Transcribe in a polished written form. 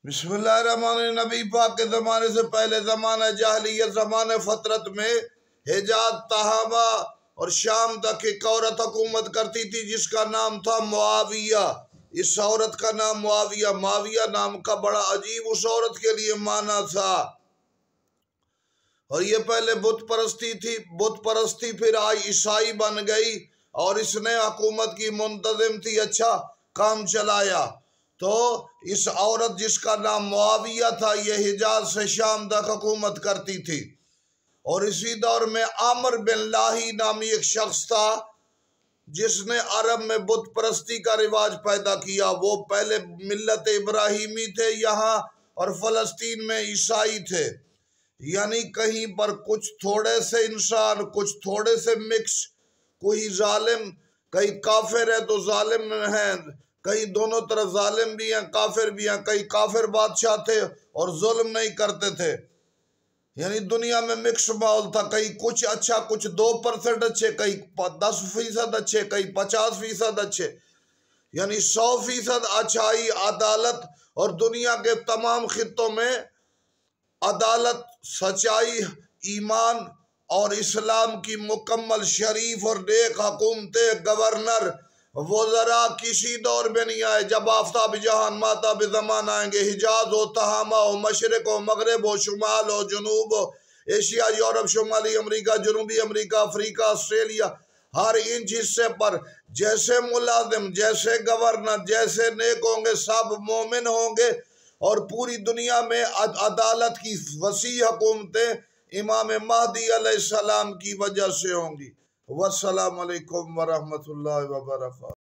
बिस्मिल्लाहिर्रहमानिर्रहीम। नबी पाक के ज़माने से पहले ज़माना जाहिलियत ज़माने फ़तरत में हिजाज, तहामा और शाम तक एक औरत हुकूमत करती थी जिसका नाम था मुआविया। इस औरत का नाम मुआविया, माविया नाम का बड़ा अजीब उस औरत के लिए माना था। और ये पहले बुत परस्ती थी, बुत परस्ती फिर आज ईसाई बन गई और इसने हुकूमत की मुंतजिम थी, अच्छा काम चलाया। तो इस औरत जिसका नाम मुआविया था ये हिजाज से शाम तक हुकूमत करती थी। और इसी दौर में आमिर बिन लाही नामी एक शख्स था जिसने अरब में बुत परस्ती का रिवाज पैदा किया। वो पहले मिल्लत इब्राहिमी थे यहाँ और फलस्तीन में ईसाई थे, यानी कहीं पर कुछ थोड़े से इंसान, कुछ थोड़े से मिक्स, कोई जालिम, कहीं काफिर है तो जालिम है, कहीं दोनों तरफ जालिम भी हैं काफिर भी हैं। कहीं काफिर बादशाह थे और जुल्म नहीं करते थे, यानी दुनिया में मिक्स माहौल था। कहीं कुछ अच्छा, कुछ 2% अच्छे, कहीं 10% अच्छे, कहीं 50% अच्छे, यानी 100% अच्छाई, अदालत। और दुनिया के तमाम खित्तों में अदालत, सच्चाई, ईमान और इस्लाम की मुकम्मल शरीफ और नेक हुकूमतें, गवर्नर, वज़रा किसी दौर में नहीं आए। जब आफ्ताब जहान माता बेज़मान आएंगे, हिजाज हो, तहामा हो, मशरिक हो, मगरब हो, शुमाल हो, जुनूब हो, एशिया, यूरोप, शुमाली अमरीका, जनूबी अमरीका, अफ्रीका, ऑस्ट्रेलिया, हर इंच हिस्से पर जैसे मुलाजिम, जैसे गवर्नर, जैसे नेक होंगे सब मोमिन होंगे। और पूरी दुनिया में अदालत की वसी हुकूमतें इमाम महदी अलैहिस्सलाम की वजह से होंगी। वस्सलाम अलैकुम वरहमतुल्लाहि वबरकातुहू।